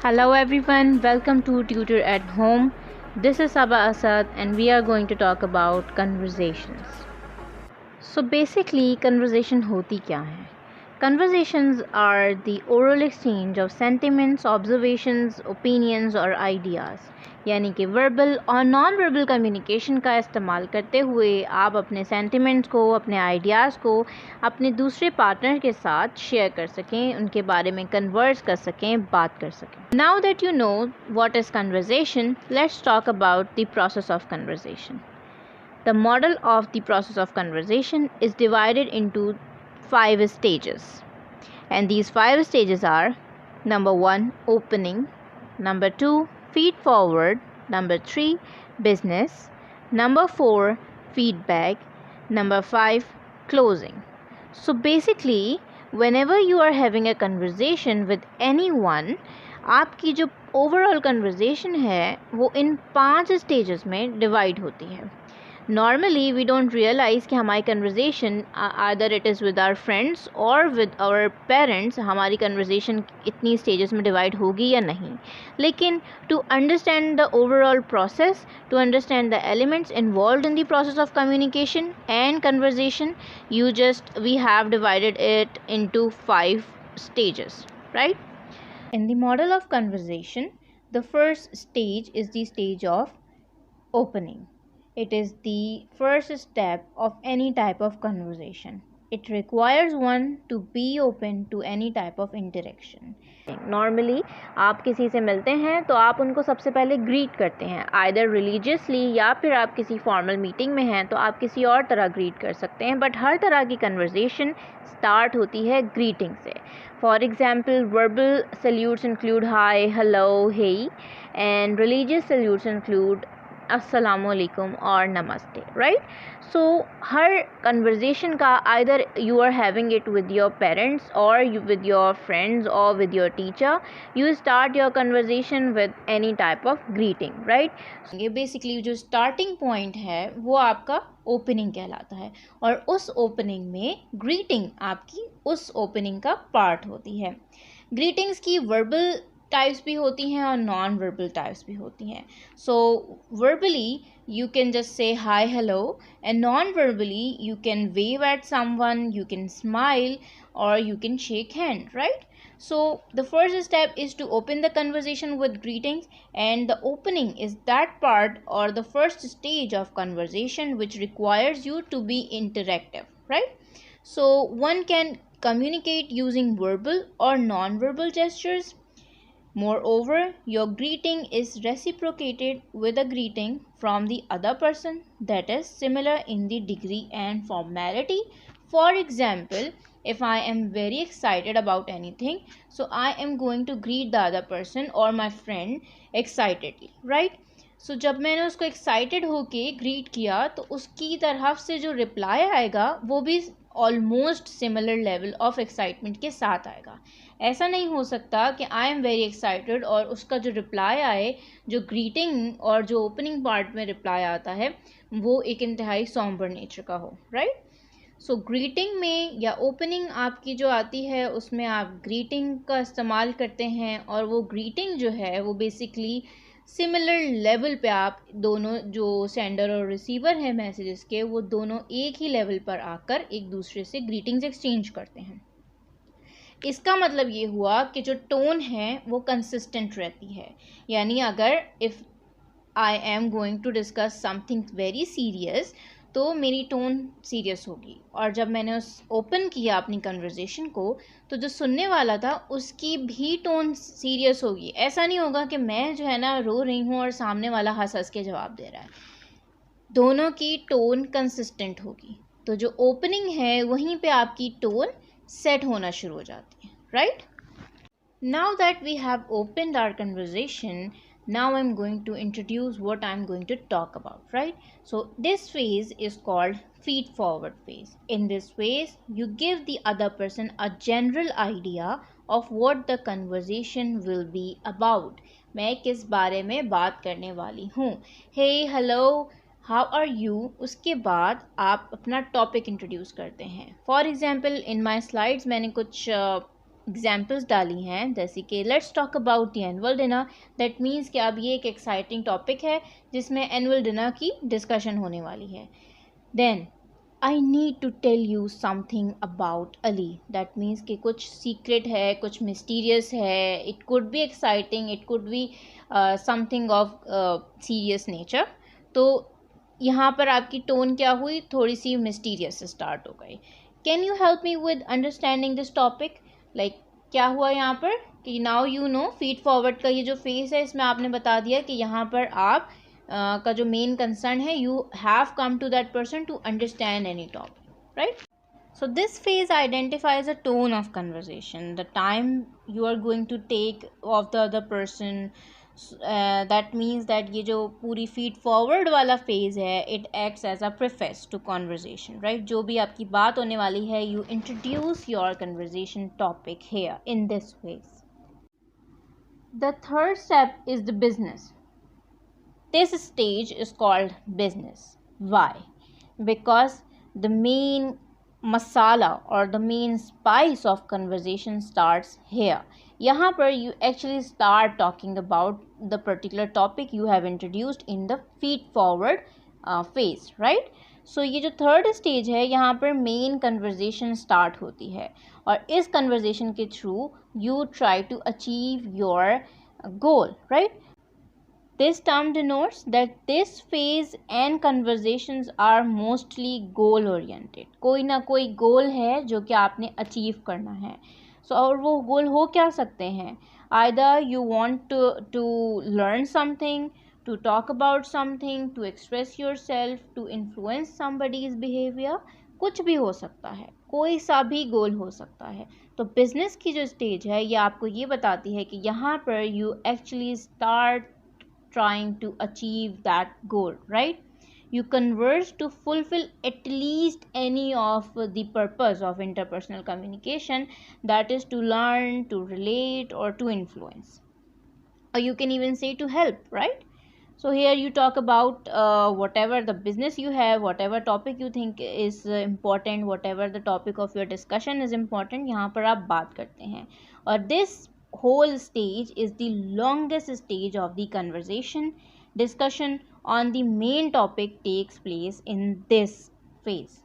Hello everyone, welcome to Tutor at Home. This is Saba Asad and we are going to talk about conversations. So basically conversation होती क्या है? Conversations are the oral exchange of sentiments, observations, opinions और ideas. यानी कि verbal और non verbal communication का इस्तेमाल करते हुए आप अपने सेंटिमेंट्स को, अपने आइडियाज़ को अपने दूसरे पार्टनर के साथ शेयर कर सकें, उनके बारे में कन्वर्स कर सकें, बात कर सकें. Now that you know what is conversation, let's talk about the process of conversation. The model of the process of conversation is divided into 5 stages. And these 5 stages are: number 1, opening; number 2, feed forward; number 3, business; number 4, feedback; number 5, closing. So basically, whenever you are having a conversation with anyone, आपकी जो overall conversation है वो इन 5 stages में divide होती है. Normally we don't realize कि हमारी conversation either it is with our friends or with our parents हमारी conversation इतनी stages में divide होगी या नहीं. लेकिन to understand the overall process, to understand the elements involved in the process of communication and conversation, we have divided it into 5 stages, right? In the model of conversation, the first stage is the stage of opening. It is the first step of any type of conversation. It requires one to be open to any type of interaction. Normally आप किसी से मिलते हैं तो आप उनको सबसे पहले ग्रीट करते हैं, either religiously या फिर आप किसी फॉर्मल मीटिंग में हैं तो आप किसी और तरह ग्रीट कर सकते हैं. बट हर तरह की कन्वर्जेशन स्टार्ट होती है ग्रीटिंग से. For example, verbal salutes include hi, hello, hey, and religious salutes include अस्सलामुअलैकुम और नमस्ते, राइट? सो हर कन्वर्जेशन का either you are having it with your parents और विद योर फ्रेंड्स और with your teacher, you start your conversation with any type of greeting, right? ये basically जो starting point है वो आपका ओपनिंग कहलाता है और उस ओपनिंग में ग्रीटिंग आपकी उस ओपनिंग का पार्ट होती है. ग्रीटिंग्स की वर्बल टाइप्स भी होती हैं और नॉन वर्बल टाइप्स भी होती हैं. सो verbally you can just say hi, hello, and non-verbally you can wave at someone, you can smile, or you can shake hand, right? So the first step is to open the conversation with greetings, and the opening is that part or the first stage of conversation which requires you to be interactive, right? So one can communicate using verbal or non-verbal gestures. Moreover, your greeting is reciprocated with a greeting from the other person that is similar in the degree and formality. For example, if I am very excited about anything, so I am going to greet the other person or my friend excitedly, right? So जब मैंने उसको excited होके greet किया तो उसकी तरफ से जो reply आएगा वो भी almost similar level of excitement के साथ आएगा. ऐसा नहीं हो सकता कि आई एम वेरी एक्साइटेड और उसका जो रिप्लाई आए, जो ग्रीटिंग और जो ओपनिंग पार्ट में रिप्लाई आता है वो एक इंतहाई सॉम्बर नेचर का हो, राइट? सो ग्रीटिंग में या ओपनिंग आपकी जो आती है उसमें आप ग्रीटिंग का इस्तेमाल करते हैं और वो ग्रीटिंग जो है वो बेसिकली सिमिलर लेवल पे आप दोनों जो सेंडर और रिसीवर है मैसेजेस के वो दोनों एक ही लेवल पर आकर एक दूसरे से ग्रीटिंग्स एक्सचेंज करते हैं. इसका मतलब ये हुआ कि जो टोन है वो कंसिस्टेंट रहती है. यानी अगर if I am going to discuss something very serious तो मेरी टोन सीरियस होगी, और जब मैंने उस ओपन किया अपनी कन्वर्जेशन को तो जो सुनने वाला था उसकी भी टोन सीरियस होगी. ऐसा नहीं होगा कि मैं जो है ना रो रही हूँ और सामने वाला हंस हंस के जवाब दे रहा है. दोनों की टोन कंसिस्टेंट होगी. तो जो ओपनिंग है वहीं पे आपकी टोन सेट होना शुरू हो जाती है, right? Now that we have opened our conversation, now I'm going to introduce what I'm going to talk about, right? So this phase is called feed forward phase. In this phase you give the other person a general idea of what the conversation will be about. मैं किस बारे में बात करने वाली हूँ. hey, hello, how are you, उसके बाद आप अपना टॉपिक इंट्रोड्यूस करते हैं. For example in my slides मैंने कुछ एग्जाम्पल्स डाली हैं, जैसे कि let's talk about the annual dinner. That means कि अब ये एक एक्साइटिंग टॉपिक है जिसमें एनुअल डिनर की डिस्कशन होने वाली है। Then I need to tell you something about Ali. That means कि कुछ सीक्रेट है, कुछ मिस्टीरियस है। It could be exciting, it could be something of serious nature. तो यहाँ पर आपकी टोन क्या हुई, थोड़ी सी मिस्टीरियस से स्टार्ट हो गई। Can you help me with understanding this topic? Like क्या हुआ यहाँ पर कि now you know feed forward का ये जो फेस है इसमें आपने बता दिया कि यहाँ पर आप का जो मेन कंसर्न है, you have come to that person to understand any topic, right? So this phase identifies a tone of conversation, the time you are going to take of the other person. That means that ये जो पूरी feed forward वाला phase है, it acts as a preface to conversation, right? जो भी आपकी बात होने वाली है, you introduce your conversation topic here in this phase. The third step is the business. This stage is called business. Why? Because the main masala or the main spice of conversation starts here. यहाँ पर you actually start talking about the particular topic you have introduced in the feed forward phase, right? So ये जो third stage है, यहाँ पर main conversation start होती है और इस conversation के through you try to achieve your goal, right? This term denotes that this phase and conversations are mostly goal oriented. कोई ना कोई goal है जो कि आपने achieve करना है. So और वो goal हो क्या सकते हैं? Either you want to learn something, to talk about something, to express yourself, to influence somebody's behavior. कुछ भी हो सकता है, कोई सा भी गोल हो सकता है. तो बिजनेस की जो स्टेज है ये आपको ये बताती है कि यहाँ पर you actually start trying to achieve that goal, right? You converse to fulfill at least any of the purpose of interpersonal communication, that is to learn, to relate, or to influence, or you can even say to help, right? So here you talk about whatever the business you have, whatever topic you think is important, whatever the topic of your discussion is important, यहाँ पर आप बात करते हैं. और this whole stage is the longest stage of the conversation. Discussion on the main topic takes place in this phase.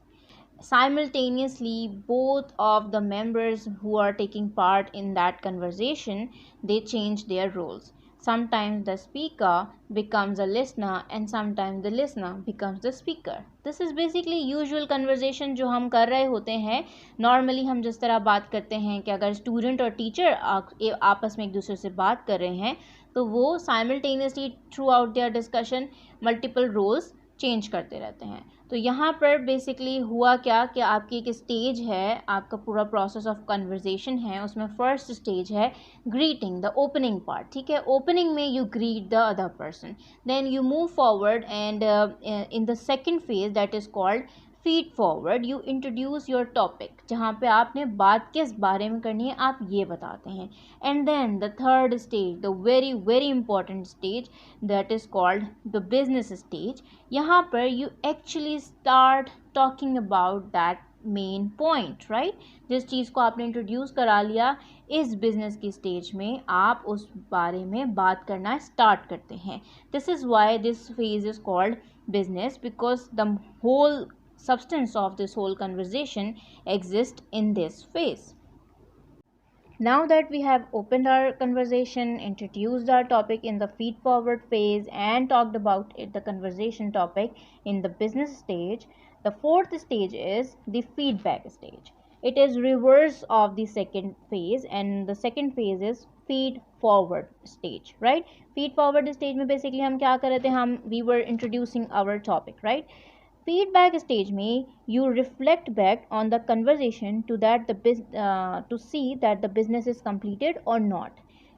Simultaneously, both of the members who are taking part in that conversation, they change their roles. Sometimes the speaker becomes a listener and sometimes the listener becomes the speaker. This is basically usual conversation जो हम कर रहे होते हैं. Normally हम जिस तरह बात करते हैं कि अगर student और teacher आपस में एक दूसरे से बात कर रहे हैं तो वो simultaneously throughout their discussion multiple roles change करते रहते हैं. तो यहाँ पर बेसिकली हुआ क्या कि आपकी एक स्टेज है, आपका पूरा प्रोसेस ऑफ कन्वर्जेशन है, उसमें फर्स्ट स्टेज है ग्रीटिंग, द ओपनिंग पार्ट. ठीक है, ओपनिंग में you greet the other person, then you move forward and in the second phase that is called feed forward, you introduce your topic, जहाँ पे आपने बात किस बारे में करनी है आप ये बताते हैं. And then the third stage, the very very important stage, that is called the business stage. यहाँ पर you actually start talking about that main point, right? जिस चीज़ को आपने इंट्रोड्यूस करा लिया, इस बिजनेस की स्टेज में आप उस बारे में बात करना स्टार्ट करते हैं. This is why this phase is called business, because the whole substance of this whole conversation exists in this phase. Now that we have opened our conversation, introduced our topic in the feed forward phase and talked about it, the conversation topic in the business stage, the fourth stage is the feedback stage. It is reverse of the second phase, and the second phase is feed forward stage, right? Feed forward stage में basically हम क्या कर रहे थे, हम we were introducing our topic, right? Feedback stage में you reflect back on the conversation to to see that the business is completed or not.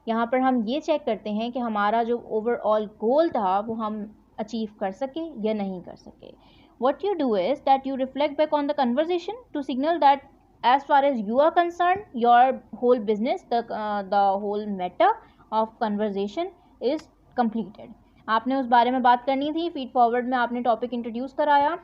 यहाँ पर हम ये चेक करते हैं कि हमारा जो overall goal था वो हम achieve कर सके या नहीं कर सके. What you do is that you reflect back on the conversation to signal that as far as you are concerned, your whole business, the whole matter of conversation is completed. आपने उस बारे में बात करनी थी, फीड फॉरवर्ड में आपने topic introduce कराया,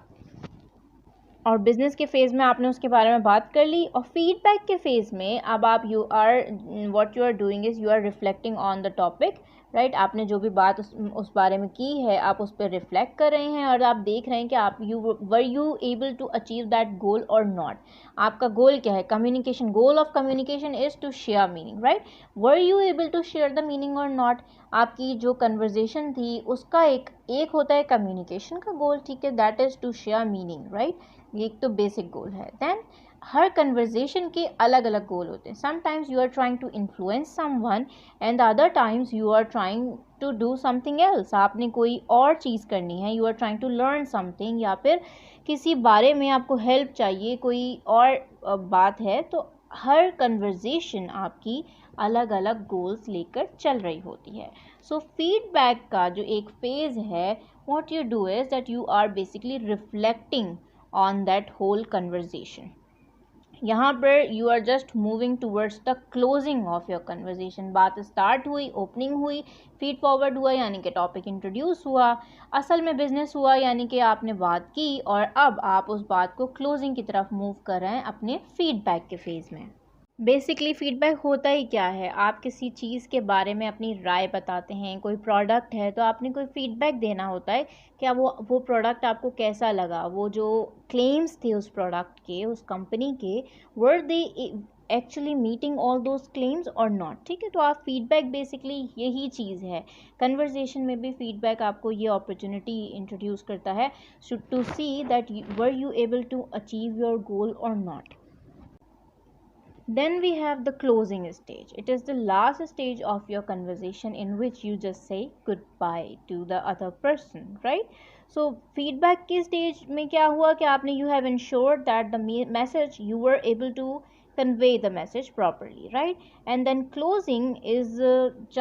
और बिज़नेस के फ़ेज़ में आपने उसके बारे में बात कर ली, और फीडबैक के फ़ेज़ में अब आप what you are doing is you are reflecting on the topic, right. आपने जो भी बात उस बारे में की है, आप उस पर रिफ्लेक्ट कर रहे हैं और आप देख रहे हैं कि आप you able to achieve that goal और नॉट। आपका गोल क्या है? Communication. Goal of communication is to share meaning, right. Were you able to share the meaning और नॉट? आपकी जो कन्वर्जेशन थी उसका एक होता है कम्युनिकेशन का गोल, ठीक है, that is to share meaning, right. ये एक तो बेसिक गोल है। देन हर कन्वर्जेशन के अलग अलग गोल होते हैं। Sometimes you are trying to influence someone and the other times you are trying to do something else. आपने कोई और चीज़ करनी है, you are trying to learn something, या फिर किसी बारे में आपको हेल्प चाहिए, कोई और बात है। तो हर कन्वर्जेशन आपकी अलग अलग गोल्स लेकर चल रही होती है। सो फीडबैक का जो एक फेज़ है, what you do is that you are basically reflecting on that whole conversation. यहाँ पर you are just moving towards the closing of your conversation. बात स्टार्ट हुई, ओपनिंग हुई, फीड फॉरवर्ड हुआ यानी कि टॉपिक इंट्रोड्यूस हुआ, असल में बिजनेस हुआ यानी कि आपने बात की, और अब आप उस बात को क्लोजिंग की तरफ मूव कर रहे हैं अपने फीडबैक के फेज़ में। बेसिकली फ़ीडबैक होता ही क्या है? आप किसी चीज़ के बारे में अपनी राय बताते हैं। कोई प्रोडक्ट है तो आपने कोई फ़ीडबैक देना होता है, क्या वो प्रोडक्ट आपको कैसा लगा, वो जो क्लेम्स थे उस प्रोडक्ट के, उस कंपनी के, were they actually meeting all those claims or not, ठीक है। तो आप फीडबैक बेसिकली यही चीज़ है। कन्वर्जेशन में भी फीडबैक आपको ये अपॉर्चुनिटी इंट्रोड्यूस करता है to see that were you able to achieve your goal और not. Then we have the closing stage. It is the last stage of your conversation in which you just say goodbye to the other person, right? So feedback के stage में क्या हुआ कि आपने you have ensured that the message you were able to convey the message properly, right? And then closing is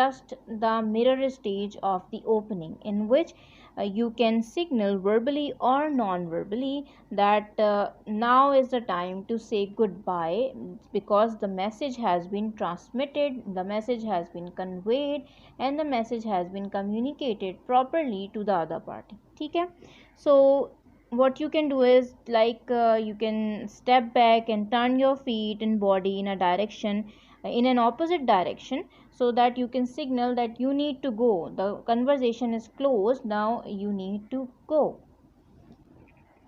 just the mirror stage of the opening, in which you can signal verbally or non-verbally that now is the time to say goodbye, because the message has been transmitted, the message has been conveyed, and the message has been communicated properly to the other party, ठीक है। So what you can do is like you can step back and turn your feet and body in a direction, in an opposite direction, so that you can signal that you need to go, the conversation is closed, now you need to go.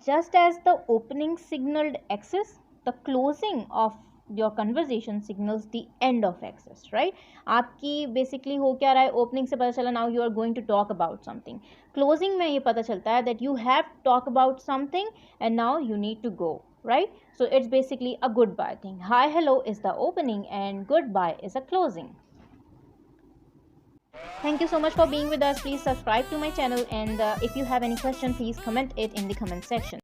Just as the opening signaled access, the closing of your conversation signals the end of access, right? आपकी basically हो क्या रहा है? Opening से पता चला now you are going to talk about something, closing में ये पता चलता है that you have talked about something and now you need to go, right? So it's basically a goodbye thing. Hi, hello is the opening and goodbye is a closing. Thank you so much for being with us. Please subscribe to my channel, and if you have any question, please comment it in the comment section.